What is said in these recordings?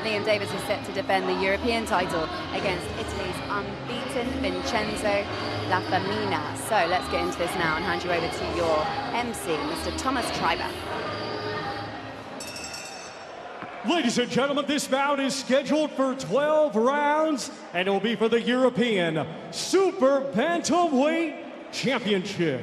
Liam Davies is set to defend the European title against Italy's unbeaten Vincenzo La Femina. So let's get into this now and hand you over to your MC, Mr. Thomas Treiber. Ladies and gentlemen, this bout is scheduled for 12 rounds, and it will be for the European Super Bantamweight Championship.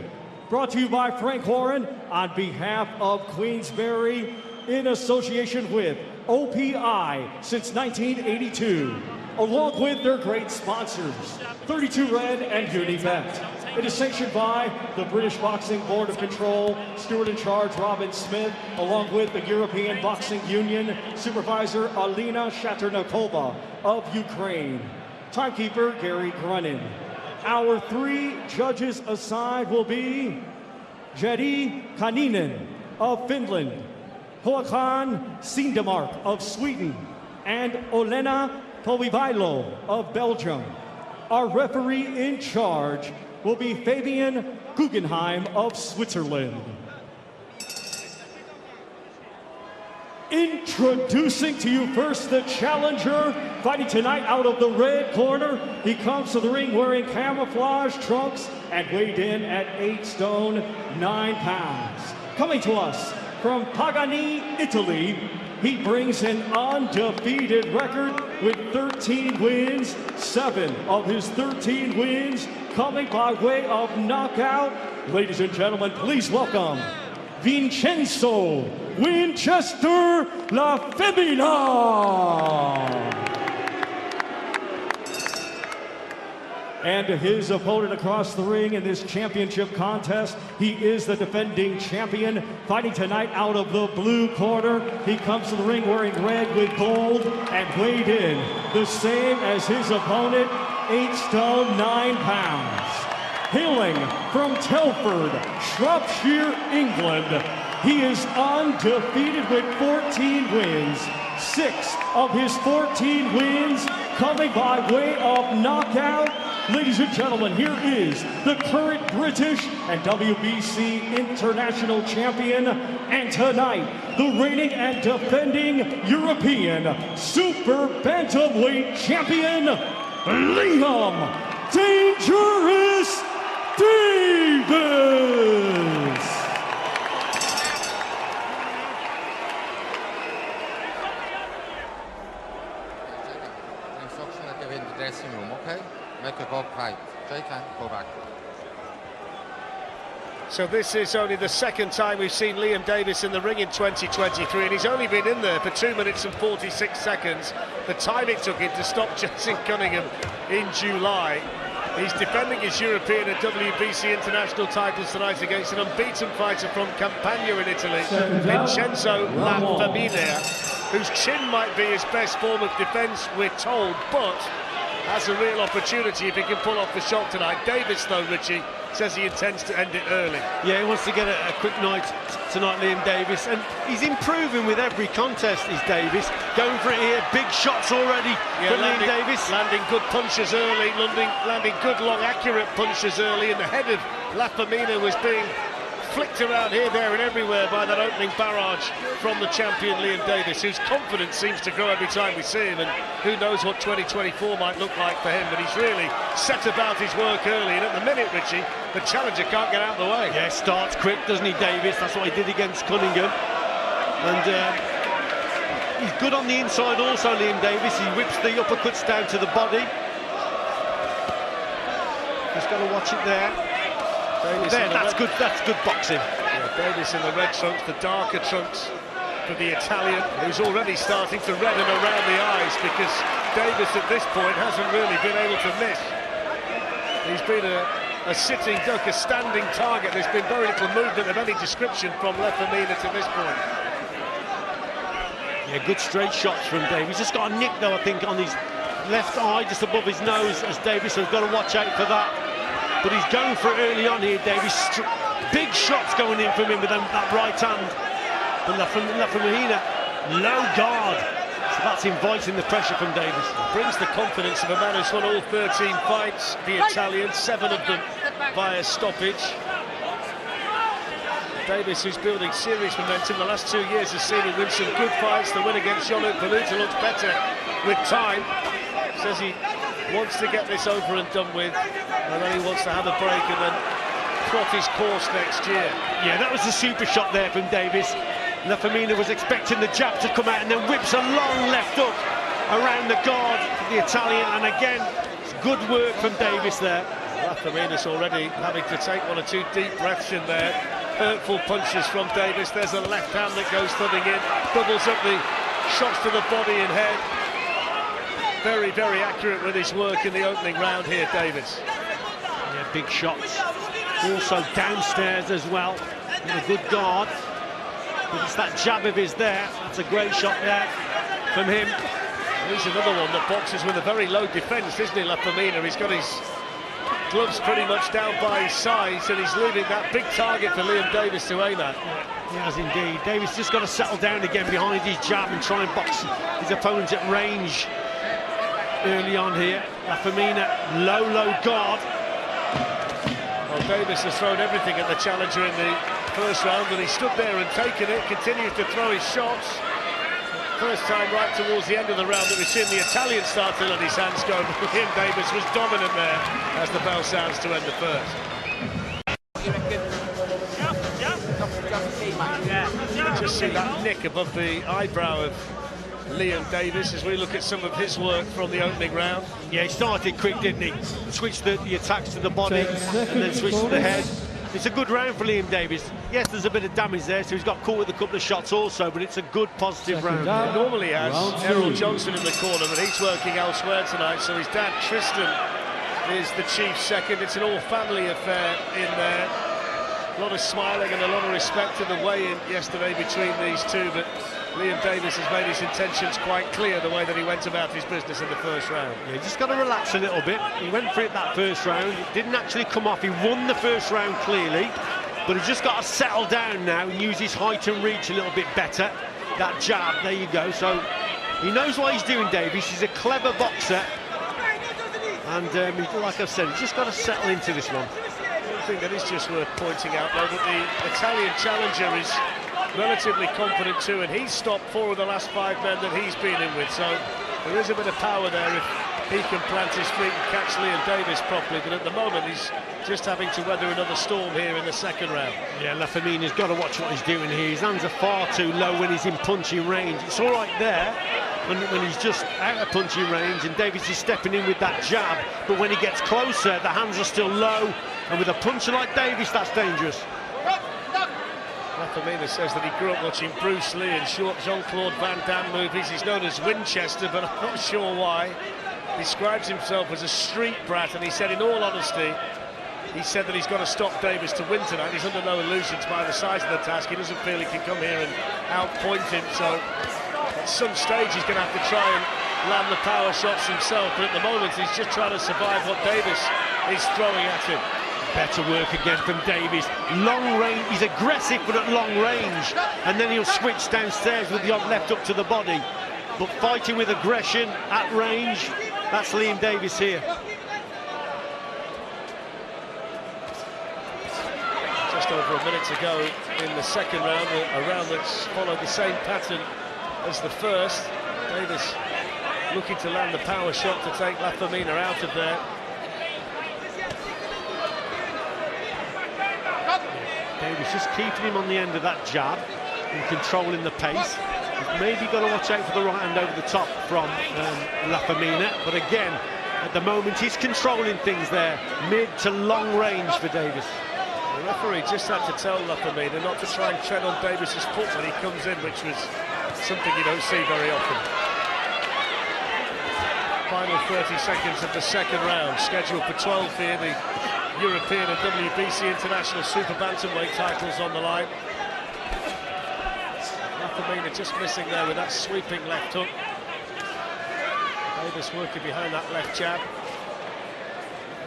Brought to you by Frank Horan on behalf of Queensberry in association with OPI since 1982, along with their great sponsors, 32 Red and Unibet. It is sanctioned by the British Boxing Board of Control, Steward in Charge Robin Smith, along with the European Boxing Union, Supervisor Alina Shaternikova of Ukraine, Timekeeper Gary Grunin. Our 3 judges aside will be Jedi Kaninen of Finland, Håkan Sindemark of Sweden, and Olena Povivailo of Belgium. Our referee in charge will be Fabian Guggenheim of Switzerland. Introducing to you first the challenger, fighting tonight out of the red corner. He comes to the ring wearing camouflage trunks and weighed in at 8 stone, 9 pounds. Coming to us from Pagani, Italy, he brings an undefeated record with 13 wins, 7 of his 13 wins coming by way of knockout. Ladies and gentlemen, please welcome Vincenzo Winchester La Femina. And his opponent across the ring in this championship contest, he is the defending champion, fighting tonight out of the blue corner. He comes to the ring wearing red with gold and weighed in the same as his opponent, 8 stone, 9 pounds. Hailing from Telford, Shropshire, England, he is undefeated with 14 wins. 6 of his 14 wins coming by way of knockout. Ladies and gentlemen, here is the current British and WBC international champion, and tonight, the reigning and defending European Super Bantamweight champion, Liam Dangerous Davies. Instruction that you're in the dressing room, okay? Make a go right. Shake hand, go back. So this is only the second time we've seen Liam Davies in the ring in 2023, and he's only been in there for 2 minutes and 46 seconds. The time it took him to stop Jensen Cunningham in July. He's defending his European and WBC international titles tonight against an unbeaten fighter from Campania in Italy, Vincenzo La Femina, whose chin might be his best form of defence, we're told, but has a real opportunity if he can pull off the shot tonight. Davies, though, Richie, says he intends to end it early. Yeah, he wants to get a quick night tonight, Liam Davies, and he's improving with every contest, is Davies. Going for it here, big shots already from Liam Davies. Landing good punches early, landing good, long, accurate punches early, and the head of La Femina was being flicked around here, there and everywhere by that opening barrage from the champion Liam Davies, whose confidence seems to grow every time we see him, and who knows what 2024 might look like for him. But he's really set about his work early, and at the minute, Richie, the challenger can't get out of the way. Yeah, starts quick, doesn't he, Davies? That's what he did against Cunningham. And he's good on the inside also, Liam Davies. He whips the uppercuts down to the body. Just got to watch it there. That's good boxing. Yeah, Davies in the red trunks, the darker trunks for the Italian, who's already starting to redden around the eyes because Davies at this point hasn't really been able to miss. He's been a sitting duck, a standing target. There's been very little movement of any description from La Femina to this point. Yeah, good straight shots from Davies. Just got a nick though, I think, on his left eye, just above his nose, as Davies, so he's got to watch out for that. But he's going for it early on here, Davies. Big shots going in from him with that right hand. But La Femina, low guard. So that's inviting the pressure from Davies. Brings the confidence of a man who's won all 13 fights, the Italian, 7 of them via stoppage. Davies, who's building serious momentum, the last 2 years has seen him win some good fights. The win against Jean-Luc Valuta looks better with time. Says he wants to get this over and done with, and then he wants to have a break and then plot his course next year. Yeah, that was a super shot there from Davies. Femina was expecting the jab to come out and then whips a long left hook around the guard, the Italian, and again, it's good work from Davies there. Femina's already having to take 1 or 2 deep breaths in there. Hurtful punches from Davies. There's a left hand that goes thudding in, doubles up the shots to the body and head. Very, very accurate with his work in the opening round here, Davies. Yeah, big shots. Also downstairs as well, with a good guard. But it's that jab of his there. That's a great shot there from him. He's another one that boxes with a very low defence, isn't he, Femina? He's got his gloves pretty much down by his sides, and he's leaving that big target for Liam Davies to aim at. He has indeed. Davies just got to settle down again behind his jab and try and box his opponent at range early on here. Femina, low guard. Well, Davies has thrown everything at the challenger in the first round, and he stood there and taken it, continues to throw his shots. First time right towards the end of the round that we've seen the Italian start to let his hands go. Liam Davies was dominant there as the bell sounds to end the first. Just see that nick above the eyebrow of Liam Davies as we look at some of his work from the opening round. Yeah, he started quick, didn't he? Switched the attacks to the body and then switched to the head. It's a good round for Liam Davies. Yes, there's a bit of damage there, so he's got caught with a couple of shots also, but it's a good, positive round. He normally has Errol Johnson in the corner, but he's working elsewhere tonight, so his dad, Tristan, is the chief second. It's an all-family affair in there. A lot of smiling and a lot of respect to the weigh-in yesterday between these two, but Liam Davies has made his intentions quite clear the way that he went about his business in the first round. Yeah, he just got to relax a little bit. He went for it that first round. It didn't actually come off. He won the first round clearly, but he's just got to settle down now and use his height and reach a little bit better. That jab, there you go. So he knows what he's doing, Davies. He's a clever boxer. And like I've said, he's just got to settle into this one. One thing that is just worth pointing out, though, that the Italian challenger is relatively confident too, and he's stopped 4 of the last 5 men that he's been in with, so there is a bit of power there if he can plant his feet and catch Liam Davies properly, but at the moment he's just having to weather another storm here in the second round. Yeah, Femina's got to watch what he's doing here. His hands are far too low when he's in punching range. It's all right there when he's just out of punching range and Davies is stepping in with that jab, but when he gets closer the hands are still low, and with a puncher like Davies that's dangerous. Femina says that he grew up watching Bruce Lee and Jean-Claude Van Damme movies. He's known as Winchester, but I'm not sure why. Describes himself as a street brat, and he said, in all honesty, he said that he's got to stop Davies to win tonight. He's under no illusions by the size of the task. He doesn't feel he can come here and outpoint him, so at some stage he's going to have to try and land the power shots himself, but at the moment he's just trying to survive what Davies is throwing at him. Better work again from Davies. Long range, he's aggressive but at long range, and then he'll switch downstairs with the odd left up to the body. But fighting with aggression at range, that's Liam Davies here. Just over a minute to go in the second round, a round that's followed the same pattern as the first. Davies looking to land the power shot to take Femina out of there. Davies just keeping him on the end of that jab and controlling the pace. He's maybe got to watch out for the right hand over the top from Femina, but again, at the moment he's controlling things there, mid to long range for Davies. The referee just had to tell Femina not to try and tread on Davies' foot when he comes in, which was something you don't see very often. Final 30 seconds of the second round, scheduled for 12 here. The European and WBC International Super Bantamweight titles on the line. Femina just missing there with that sweeping left hook. Davies working behind that left jab.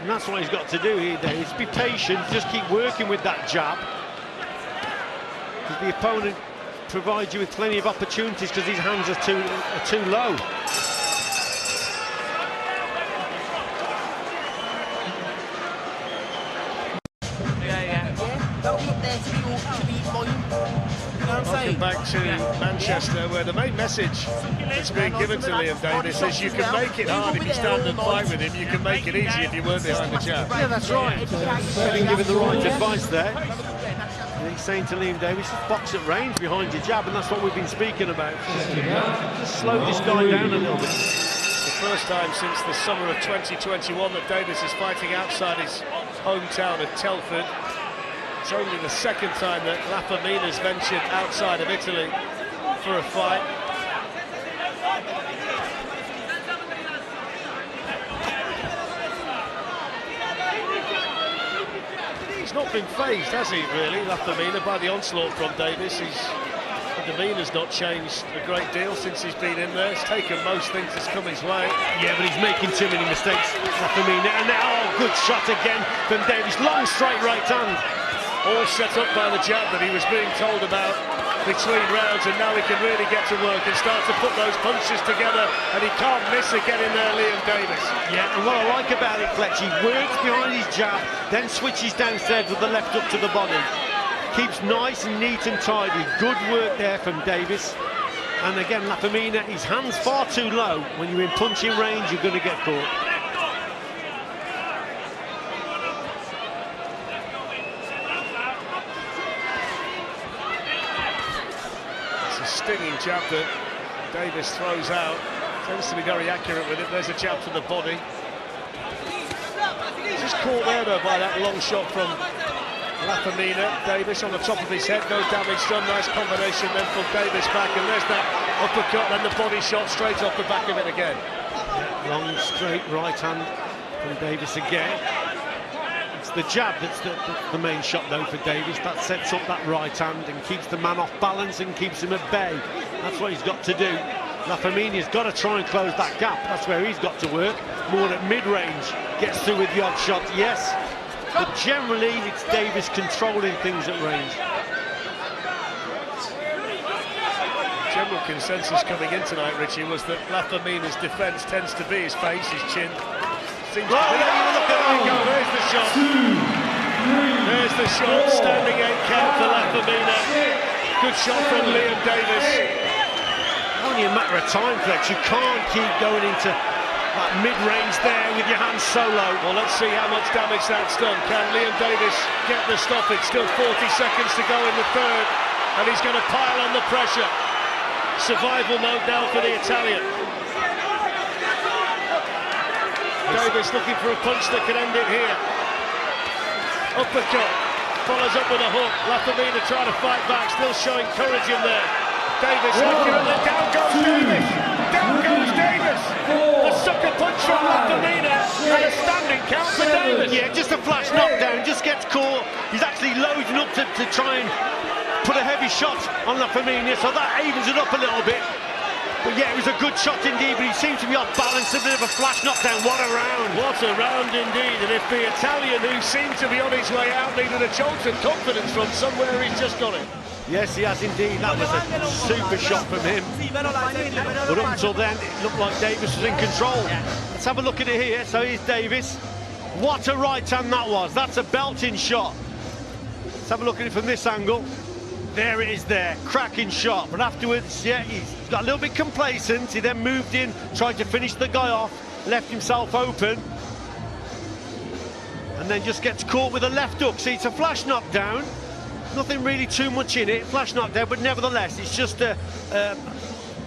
And that's what he's got to do here, Davies. Be patient, just keep working with that jab. Because the opponent provides you with plenty of opportunities because his hands are too low. Manchester, where the main message that's being given to Liam Davies is you can make it hard if you stand and fight with him, you can make it easy if you weren't behind the jab. Yeah, that's right. Getting given the right advice there. And he's saying to Liam Davies, box at range behind your jab, and that's what we've been speaking about. Just slow this guy down a little bit. The first time since the summer of 2021 that Davies is fighting outside his hometown of Telford. It's only the second time that La Femina's ventured outside of Italy for a fight. He's not been phased, has he, really, La Femina, by the onslaught from Davies. The demeanour's not changed a great deal since he's been in there. He's taken most things that's come his way. Yeah, but he's making too many mistakes, La Femina. And now, good shot again from Davies. Long, straight right hand. All set up by the jab that he was being told about between rounds, and now he can really get to work and start to put those punches together, and he can't miss again in there, Liam Davies. Yeah, and what I like about it, Fletch, he works behind his jab, then switches downstairs with the left up to the body. Keeps nice and neat and tidy. Good work there from Davies. And again, La Femina, his hands far too low. When you're in punching range, you're going to get caught. Stinging jab that Davies throws out. Tends to be very accurate with it. There's a jab to the body. Just caught there though by that long shot from La Femina. Davies on the top of his head, no damage done. Nice combination then from Davies back, and there's that uppercut and the body shot straight off the back of it again. Long straight right hand from Davies again. It's the jab that's the main shot though for Davies. That sets up that right hand and keeps the man off balance and keeps him at bay. That's what he's got to do. La Femina's got to try and close that gap. That's where he's got to work. More at mid-range, gets through with the odd shot, yes. But generally, it's Davies controlling things at range. General consensus coming in tonight, Richie, was that La Femina's defence tends to be his face, his chin. Seems to be. There you go, there's the shot. There's the shot, standing 8 count for La Femina. Good shot from Liam Davies. Only a matter of time, Fletch. You can't keep going into that mid-range there with your hands so low. Well, let's see how much damage that's done. Can Liam Davies get the stoppage? Still 40 seconds to go in the third, and he's going to pile on the pressure. Survival mode now for the Italian. Davies looking for a punch that can end it here. Uppercut, follows up with a hook. La Femina trying to fight back, still showing courage in there. Davies accurately, down goes Davies! Down goes Davies! A sucker punch from La Femina and a standing count for Davies. Yeah, just a flash knockdown, just gets caught. He's actually loading up to try and put a heavy shot on La Femina, so that evens it up a little bit. But yeah, it was a good shot indeed, but he seemed to be off balance, a bit of a flash knockdown. What a round! What a round indeed, and if the Italian, who seemed to be on his way out, needed a jolt of confidence from somewhere, he's just got it. Yes, he has indeed. That was a super shot from him. But up until then, it looked like Davies was in control. Let's have a look at it here. So here's Davies. What a right hand that was. That's a belting shot. Let's have a look at it from this angle. There it is there, cracking shot. But afterwards, yeah, he's got a little bit complacent. He then moved in, tried to finish the guy off, left himself open. And then just gets caught with a left hook. See, it's a flash knockdown. Nothing really too much in it, flash knockdown, but nevertheless, it's just a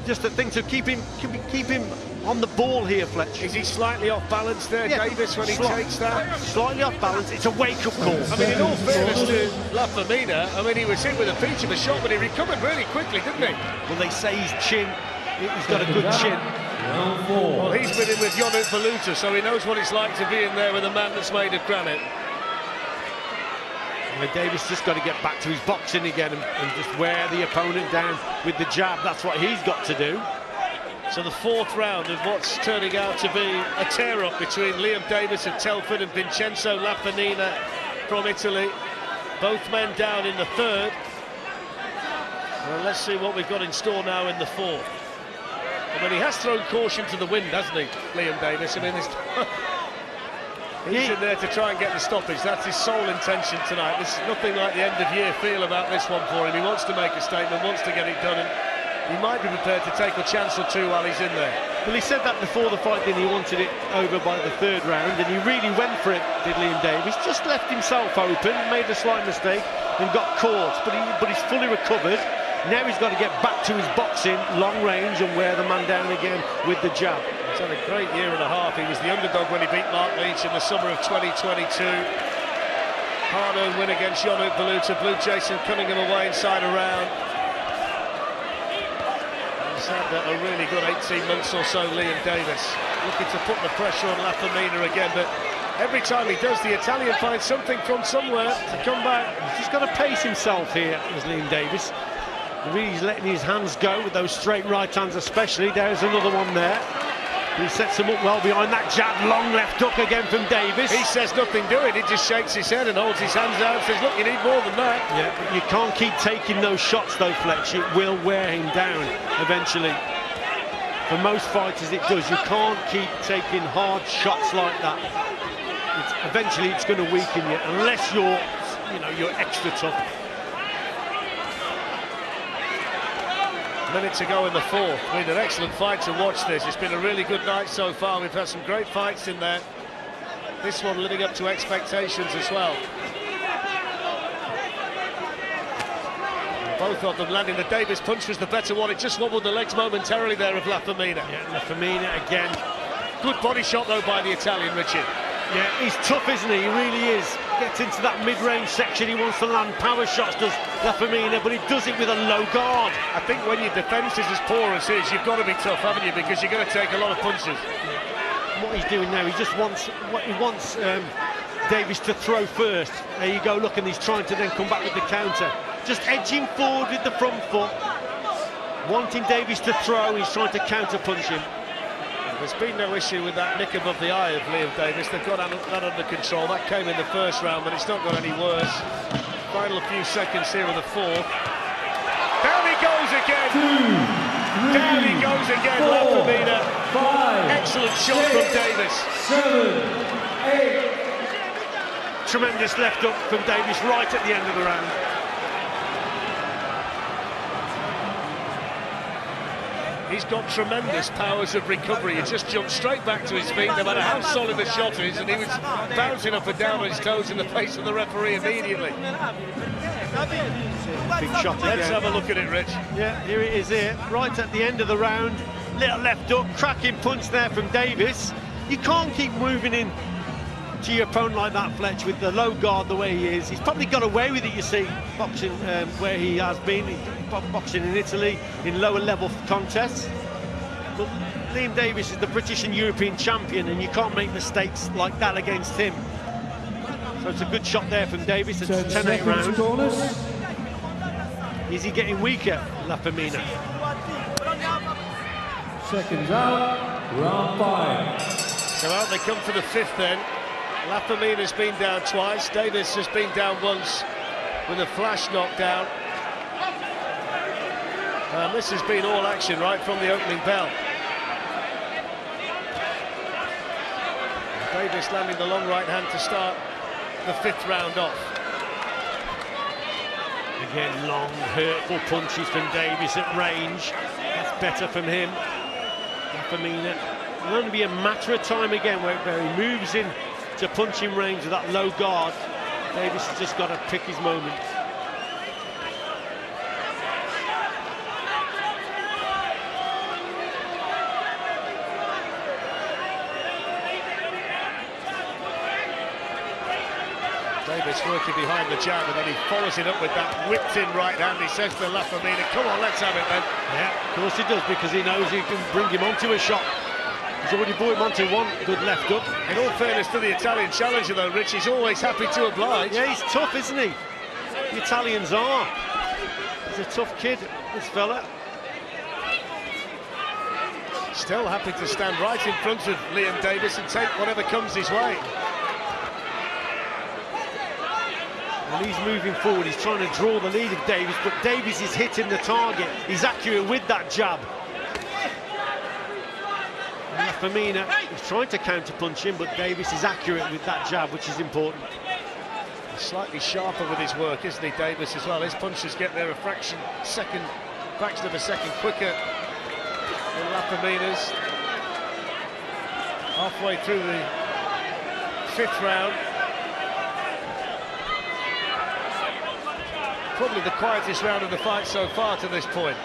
thing to keep him on the ball here, Fletch. Is he slightly off balance there, yeah, Davies, when he takes that? Slightly off balance, it's a wake-up call. I mean, in all fairness to La Femina, I mean, he was hit with a peach of a shot, but he recovered really quickly, didn't he? Well, they say his chin, he's got a good chin. Well, he's been in with Yonut Valuta, so he knows what it's like to be in there with a man that's made of granite. Davies just got to get back to his boxing again and just wear the opponent down with the jab. That's what he's got to do. So the fourth round of what's turning out to be a tear-up between Liam Davies of Telford and Vincenzo La Femina from Italy. Both men down in the third. Well, let's see what we've got in store now in the fourth. I mean, he has thrown caution to the wind, hasn't he, Liam Davies? I mean, he's in there to try and get the stoppage. That's his sole intention tonight. There's nothing like the end-of-year feel about this one for him. He wants to make a statement, wants to get it done, and he might be prepared to take a chance or two while he's in there. Well, he said that before the fight, didn't he? Wanted it over by the third round, and he really went for it, did Liam Davies. Just left himself open, made a slight mistake, and got caught. But he's fully recovered. Now he's got to get back to his boxing, long range, and wear the man down again with the jab. He's had a great year and a half. He was the underdog when he beat Mark Leach in the summer of 2022. Hard-earned win against Jean-Luc Valuta, blew Jason Cunningham away inside a round. He's had a really good 18 months or so, Liam Davies, looking to put the pressure on La Femina again, but every time he does, the Italian finds something from somewhere to come back. He's just got to pace himself here, as Liam Davies. Really, he's letting his hands go with those straight right hands especially. There's another one there. He sets him up well behind that jab, long left hook again from Davies. He says nothing doing, he just shakes his head and holds his hands out and says, look, you need more than that. Yeah, but you can't keep taking those shots though, Fletch. It will wear him down eventually. For most fighters it does. You can't keep taking hard shots like that. Eventually it's going to weaken you, unless you're extra tough. Minute to go in the fourth. I mean, an excellent fight to watch this. It's been a really good night so far. We've had some great fights in there. This one living up to expectations as well. Both of them landing. The Davies punch was the better one. It just wobbled the legs momentarily there of La Femina. Yeah, La Femina again. Good body shot though by the Italian, Richard. Yeah, he's tough, isn't he? He really is. Gets into that mid-range section. He wants to land power shots, does La Femina, but he does it with a low guard. I think when your defence is as poor as his, you've got to be tough, haven't you? Because you're going to take a lot of punches. What he's doing now, he just wants Davies to throw first. There you go, look, and he's trying to then come back with the counter. Just edging forward with the front foot, wanting Davies to throw. He's trying to counter punch him. There's been no issue with that nick above the eye of Liam Davies. They've got that under control. That came in the first round, but it's not got any worse. Final few seconds here of the fourth. Down he goes again. Down he goes again, La Femina. Excellent shot from Davies. 7, 8. Tremendous left hook from Davies right at the end of the round. He's got tremendous powers of recovery. He just jumped straight back to his feet, no matter how solid the shot is, and he was bouncing up and down on his toes in the face of the referee immediately. Big shot again. Let's have a look at it, Rich. Yeah, here it is here, right at the end of the round. Little left hook, cracking punch there from Davies. You can't keep moving in to your opponent like that, Fletch, with the low guard the way he is. He's probably got away with it, you see, boxing where he has been. Boxing in Italy in lower level contests, but Liam Davies is the British and European champion, and you can't make mistakes like that against him. So it's a good shot there from Davies. It's 10-8 round. Is he getting weaker, La Femina? Seconds out, round 5. So out they come for the fifth then. La Femina's been down twice. Davies has been down once with a flash knockdown. This has been all action right from the opening bell. Davies landing the long right hand to start the fifth round off. Again, long, hurtful punches from Davies at range. That's better from him. La Femina. It'll only be a matter of time again where he moves in to punching range with that low guard. Davies has just got to pick his moment. Davies working behind the jab, and then he follows it up with that whipped-in right hand. He says to La Femina, come on, let's have it then. Yeah, of course he does, because he knows he can bring him onto a shot. He's already brought him onto one good left hook. In all fairness to the Italian challenger, though, Rich, he's always happy to oblige. Yeah, he's tough, isn't he? The Italians are. He's a tough kid, this fella. Still happy to stand right in front of Liam Davies and take whatever comes his way. And he's moving forward, he's trying to draw the lead of Davies, but Davies is hitting the target. He's accurate with that jab. And La Femina is trying to counter-punch him, but Davies is accurate with that jab, which is important. He's slightly sharper with his work, isn't he, Davies, as well? His punches get there a fraction second fraction of a second quicker than La Femina's. Halfway through the 5th round. Probably the quietest round of the fight so far to this point.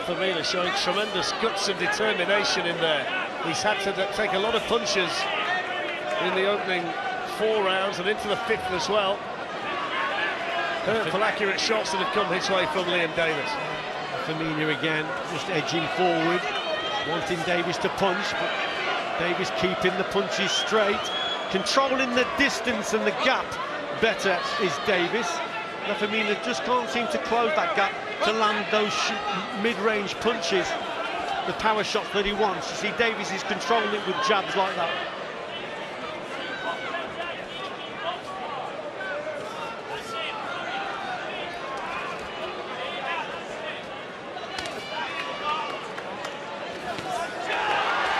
Femina showing tremendous guts and determination in there. He's had to take a lot of punches in the opening 4 rounds and into the 5th as well. Hurtful, accurate shots that have come his way from Liam Davies. Femina again, just edging forward, wanting Davies to punch, but Davies keeping the punches straight, controlling the distance and the gap better is Davies. La Femina just can't seem to close that gap to land those mid-range punches, the power shots that he wants. You see, Davies is controlling it with jabs like that.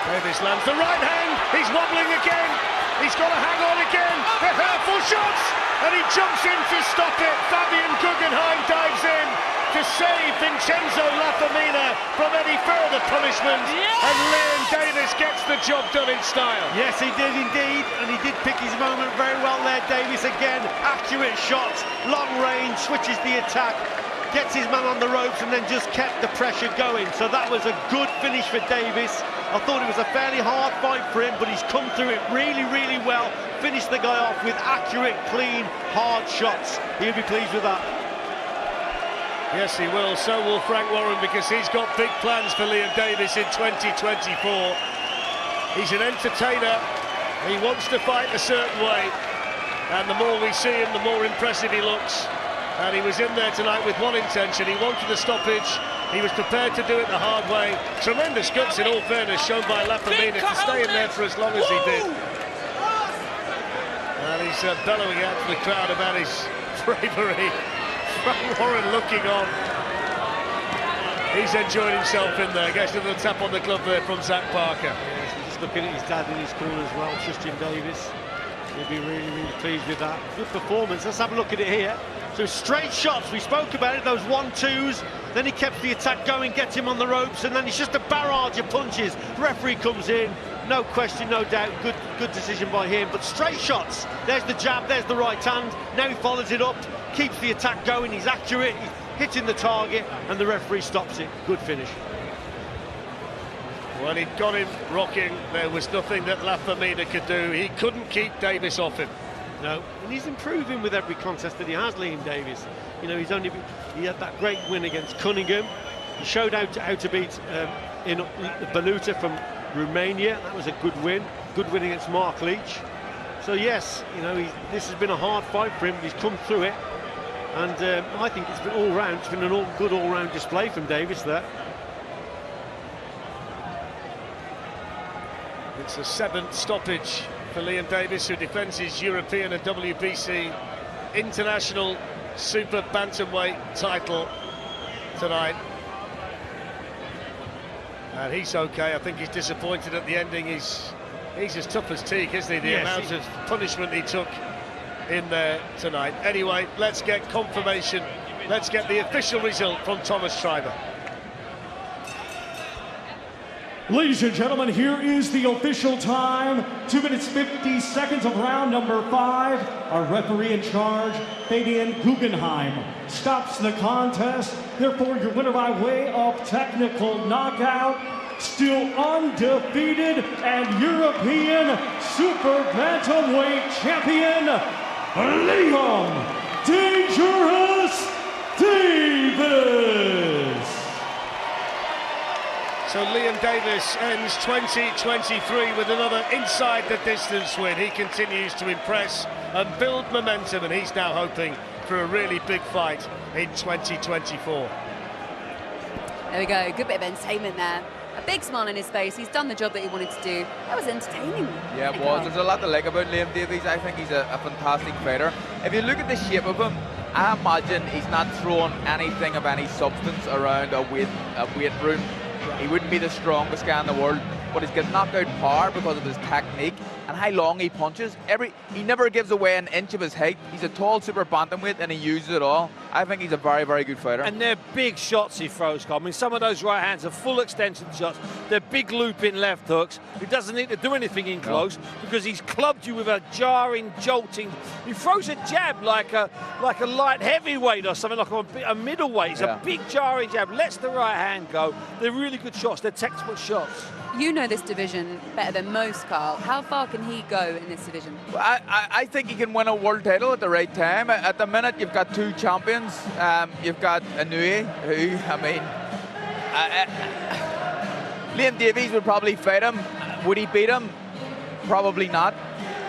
Davies lands the right hand, he's wobbling again, he's got to hang on again, the hurtful shots, and he jumps in to stop it. Fabian Guggenheim dives in to save Vincenzo La Femina from any further punishment, and Liam Davies gets the job done in style. Yes, he did indeed, and he did pick his moment very well there. Davies again, accurate shots, long range, switches the attack, gets his man on the ropes and then just kept the pressure going. So that was a good finish for Davies. I thought it was a fairly hard fight for him, but he's come through it really, really well. Finished the guy off with accurate, clean, hard shots. He'll be pleased with that. Yes, he will. So will Frank Warren, because he's got big plans for Liam Davies in 2024. He's an entertainer. He wants to fight a certain way. And the more we see him, the more impressive he looks. And he was in there tonight with one intention. He wanted the stoppage. He was prepared to do it the hard way. Tremendous guts, in all fairness, shown by La Femina to stay in there for as long as he did. And he's bellowing out to the crowd about his bravery. Frank Warren looking on. He's enjoying himself in there. Gets a little tap on the glove there from Zach Parker. Yes, he's just looking at his dad in his corner as well, Tristan Davies. He'll be really, really pleased with that. Good performance. Let's have a look at it here. So straight shots, we spoke about it, those 1-2s. Then he kept the attack going, gets him on the ropes, and then it's just a barrage of punches. Referee comes in, no question, no doubt, good decision by him. But straight shots, there's the jab, there's the right hand. Now he follows it up, keeps the attack going, he's accurate, he's hitting the target, and the referee stops it. Good finish. Well, he'd got him rocking. There was nothing that La Femina could do. He couldn't keep Davies off him. No, and he's improving with every contest that he has, Liam Davies. You know, he had that great win against Cunningham. He showed how to beat in Baluta from Romania. That was a good win. Good win against Mark Leach. So yes, you know, this has been a hard fight for him. He's come through it, and I think it's been all round. It's been a good all-round display from Davies there. It's a 7th stoppage for Liam Davies, who defends his European and WBC International Super Bantamweight title tonight. And he's okay. I think he's disappointed at the ending. He's as tough as teak, isn't he? The amount of punishment he took in there tonight. Anyway, let's get confirmation. Let's get the official result from Thomas Schreiber. Ladies and gentlemen, here is the official time. 2 minutes 50 seconds of round number 5. Our referee in charge, Fabian Guggenheim, stops the contest. Therefore, your winner by way of technical knockout, still undefeated and European Super Bantamweight champion, Liam Dangerous Davies. So Liam Davies ends 2023 with another inside the distance win. He continues to impress and build momentum, and he's now hoping for a really big fight in 2024. There we go, good bit of entertainment there. A big smile on his face. He's done the job that he wanted to do. That was entertaining. Yeah, it was. There's a lot to like about Liam Davies. I think he's a fantastic fighter. If you look at the shape of him, I imagine he's not throwing anything of any substance around a weight room. He wouldn't be the strongest guy in the world, but he's got knockout power because of his technique and how long he punches. He never gives away an inch of his height. He's a tall super bantamweight and he uses it all. I think he's a very, very good fighter. And they're big shots he throws, Carl. I mean, some of those right hands are full extension shots. They're big looping left hooks. He doesn't need to do anything in close because he's clubbed you with a jarring, jolting. He throws a jab like a light heavyweight or something, like a middleweight. It's a big jarring jab. Lets the right hand go. They're really good shots. They're textbook shots. You know this division better than most, Carl. How far can he go in this division? Well, I think he can win a world title at the right time. At the minute, you've got two champions. You've got Inoue, who, I mean, Liam Davies would probably fight him. Would he beat him? Probably not.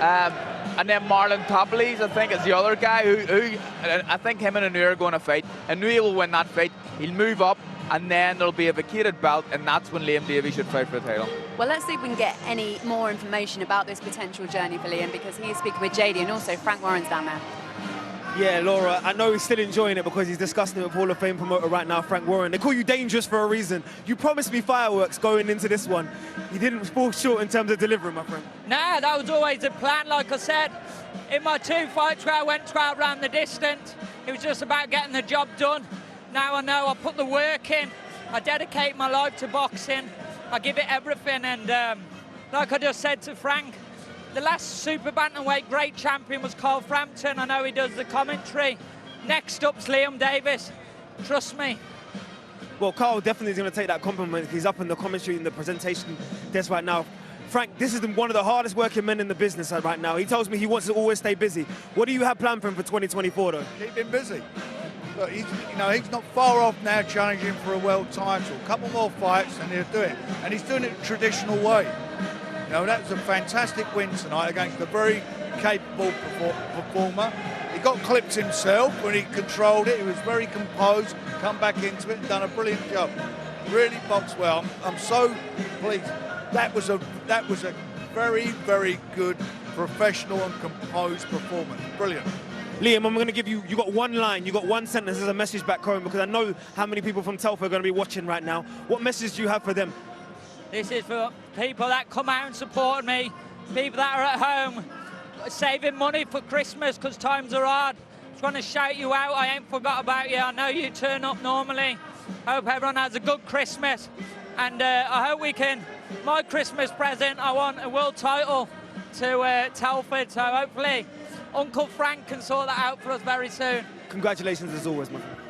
And then Marlon Topley's, I think, is the other guy who I think him and Inoue are going to fight. Inoue will win that fight. He'll move up, and then there'll be a vacated belt, and that's when Liam Davies should fight for the title. Well, let's see if we can get any more information about this potential journey for Liam, because he is speaking with JD and also Frank Warren's down there. Yeah, Laura, I know he's still enjoying it because he's discussing it with Hall of Fame promoter right now, Frank Warren. They call you dangerous for a reason. You promised me fireworks going into this one. You didn't fall short in terms of delivering, my friend. Nah, that was always the plan. Like I said, in my 2 fights where I went 12 round the distance, it was just about getting the job done. Now I know I put the work in. I dedicate my life to boxing. I give it everything. And like I just said to Frank, the last super bantamweight great champion was Carl Frampton. I know he does the commentary. Next up's Liam Davies. Trust me. Well, Carl definitely is going to take that compliment. He's up in the commentary and the presentation desk right now. Frank, this is one of the hardest working men in the business right now. He tells me he wants to always stay busy. What do you have planned for him for 2024, though? Keep him busy. Look, he's not far off now challenging for a world title. A couple more fights and he'll do it. And he's doing it the traditional way. You know, that was a fantastic win tonight against a very capable performer. He got clipped himself when he controlled it. He was very composed, come back into it and done a brilliant job. Really boxed well. I'm so pleased. That was a very, very good professional and composed performance. Brilliant. Liam, I'm going to give you got one line, you got one sentence as a message back home, because I know how many people from Telford are going to be watching right now. What message do you have for them? This is for people that come out and support me, people that are at home saving money for Christmas because times are hard. Just want to shout you out. I ain't forgot about you. I know you turn up normally. Hope everyone has a good Christmas. And I hope we can, my Christmas present, I want a world title to Telford. So hopefully Uncle Frank can sort that out for us very soon. Congratulations as always, my friend.